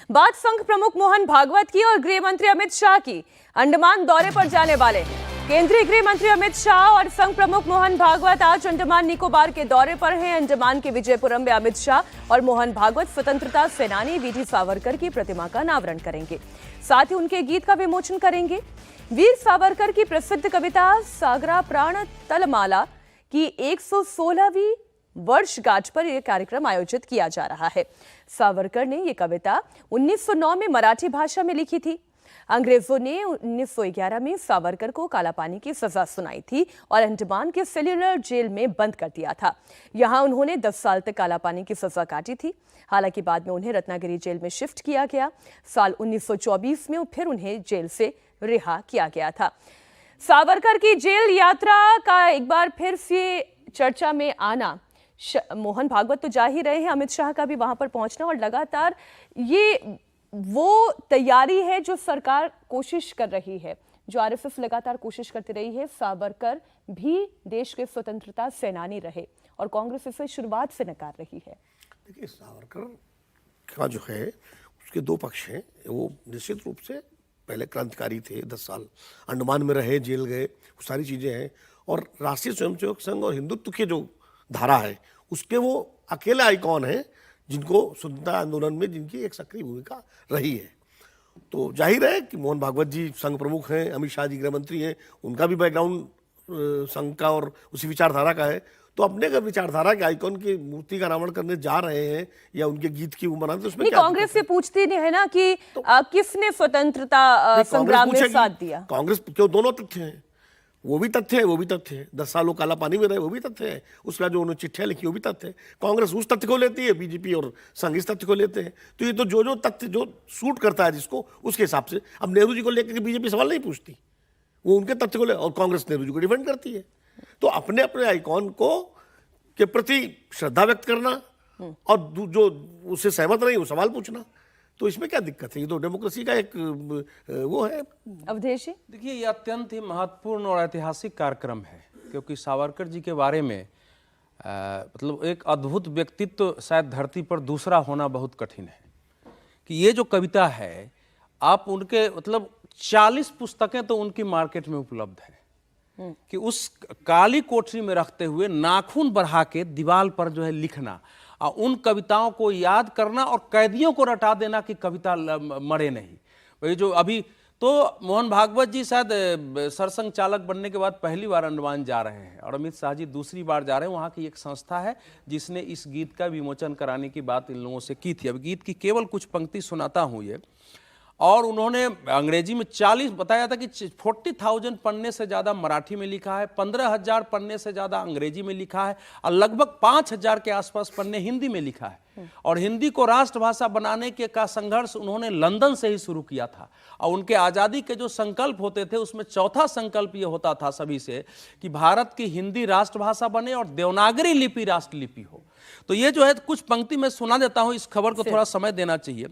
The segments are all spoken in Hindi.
बात संघ प्रमुख मोहन भागवत की और गृह मंत्री अमित शाह की। अंडमान दौरे पर जाने वाले केंद्रीय गृह मंत्री अमित शाह और संघ प्रमुख मोहन भागवत आज अंडमान निकोबार के दौरे पर हैं। अंडमान के विजयपुरम में अमित शाह और मोहन भागवत स्वतंत्रता सेनानी वीर सावरकर की प्रतिमा का अनावरण करेंगे, साथ ही उनके गीत का विमोचन करेंगे। वीर सावरकर की प्रसिद्ध कविता सागरा प्राण तलमाला की 116वीं वर्षगांठ पर यह कार्यक्रम आयोजित किया जा रहा है। सावरकर ने यह कविता 1909 में मराठी भाषा में लिखी थी। अंग्रेजों ने 1911 में सावरकर को काला पानी की सजा सुनाई थी और अंडमान के सेल्युलर जेल में बंद कर दिया था। यहां उन्होंने 10 साल तक काला पानी की सजा काटी थी। हालांकि बाद में उन्हें रत्नागिरी जेल में शिफ्ट किया गया। साल 1924 में फिर उन्हें जेल से रिहा किया गया था। सावरकर की जेल यात्रा का एक बार फिर से चर्चा में आना, मोहन भागवत तो जा ही रहे हैं, अमित शाह का भी वहां पर पहुंचना, और लगातार ये वो तैयारी है जो सरकार कोशिश कर रही है, जो आरएसएस लगातार कोशिश करती रही है। सावरकर भी देश के स्वतंत्रता सेनानी रहे और कांग्रेस इसे शुरुआत से नकार रही है। देखिए, सावरकर का जो है उसके दो पक्ष हैं। वो निश्चित रूप से पहले क्रांतिकारी थे, 10 साल अंडमान में रहे, जेल गए, वो सारी चीजें हैं। और राष्ट्रीय स्वयंसेवक संघ और हिंदुत्व की जो धारा है उसके वो अकेले आइकॉन हैं जिनको स्वतंत्रता आंदोलन में जिनकी एक सक्रिय भूमिका रही है। तो जाहिर है कि मोहन भागवत जी संघ प्रमुख हैं, अमित शाह जी गृह मंत्री हैं, उनका भी बैकग्राउंड संघ का और उसी विचारधारा का है। तो अपने अगर विचारधारा के आइकॉन की मूर्ति का अनावरण करने जा रहे हैं या उनके गीत की उम्र, तो उसमें कांग्रेस से पूछती नहीं है ना कि किसने स्वतंत्रता संग्राम में साथ दिया। कांग्रेस क्यों, दोनों तथ्य हैं, वो भी तथ्य है, वो भी तथ्य है। 10 साल वो काला पानी में रहे, वो भी तथ्य है। उसका जो उन्होंने चिट्ठियां लिखी, वो भी तथ्य है। कांग्रेस उस तथ्य को लेती है, बीजेपी और संघ इस तथ्य को लेते हैं। तो ये तो जो तथ्य जो सूट करता है जिसको, उसके हिसाब से। अब नेहरू जी को लेकर बीजेपी सवाल नहीं पूछती, वो उनके तथ्य को ले, और कांग्रेस नेहरू जी को डिफेंड करती है। तो अपने अपने आइकॉन को के प्रति श्रद्धा व्यक्त करना और जो उससे सहमत नहीं वो सवाल पूछना, तो इसमें क्या दिक्कत है? ये तो डेमोक्रेसी का एक वो है। अवधेश, देखिए, ये अत्यंत ही महत्वपूर्ण और ऐतिहासिक कार्यक्रम है, क्योंकि सावरकर जी के बारे में मतलब एक अद्भुत व्यक्तित्व शायद धरती पर दूसरा होना बहुत कठिन है। कि ये जो कविता है, आप उनके मतलब 40 पुस्तकें तो उनकी मार्केट में उपलब्ध है कि उस काली कोठरी में रखते हुए नाखून बढ़ा के दीवार पर जो है लिखना और उन कविताओं को याद करना और कैदियों को रटा देना कि कविता मरे नहीं। वही जो अभी तो मोहन भागवत जी शायद सरसंघ चालक बनने के बाद पहली बार अंडमान जा रहे हैं और अमित शाह जी दूसरी बार जा रहे हैं। वहाँ की एक संस्था है जिसने इस गीत का विमोचन कराने की बात इन लोगों से की थी। अब गीत की केवल कुछ पंक्ति सुनाता हूँ ये। और उन्होंने अंग्रेजी में 40 बताया था कि 40,000 पन्ने से ज़्यादा मराठी में लिखा है, 15,000 पन्ने से ज़्यादा अंग्रेजी में लिखा है और लगभग 5,000 के आसपास पन्ने हिंदी में लिखा है। और हिंदी को राष्ट्रभाषा बनाने के का संघर्ष उन्होंने लंदन से ही शुरू किया था। और उनके आज़ादी के जो संकल्प होते थे उसमें चौथा संकल्प ये होता था सभी से कि भारत की हिंदी राष्ट्रभाषा बने और देवनागरी लिपि राष्ट्रलिपि हो। तो ये जो है कुछ पंक्ति में सुना देता हूं, इस खबर को थोड़ा समय देना चाहिए।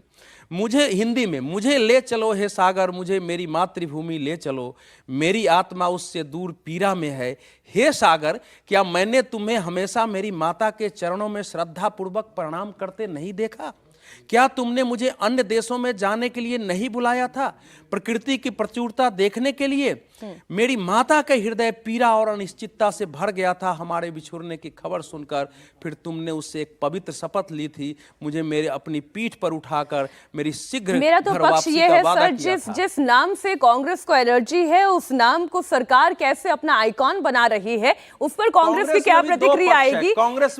मुझे हिंदी में, मुझे ले चलो हे सागर, मुझे मेरी मातृभूमि ले चलो, मेरी आत्मा उससे दूर पीरा में है। हे सागर, क्या मैंने तुम्हें हमेशा मेरी माता के चरणों में श्रद्धा पूर्वक प्रणाम करते नहीं देखा? क्या तुमने मुझे अन्य देशों में जाने के लिए नहीं बुलाया था, प्रकृति की प्रचुरता देखने के लिए? मेरी माता का हृदय पीड़ा और अनिश्चितता से भर गया था हमारे बिछुड़ने की खबर सुनकर। फिर तुमने उससे एक पवित्र शपथ ली थी, मुझे मेरे अपनी पीठ पर उठाकर मेरी शीघ्र मेरा तो पक्ष ये है सर, जिस नाम से कांग्रेस को एलर्जी है उस नाम को सरकार कैसे अपना आइकॉन बना रही है, उस पर कांग्रेस की क्या प्रतिक्रिया आएगी? कांग्रेस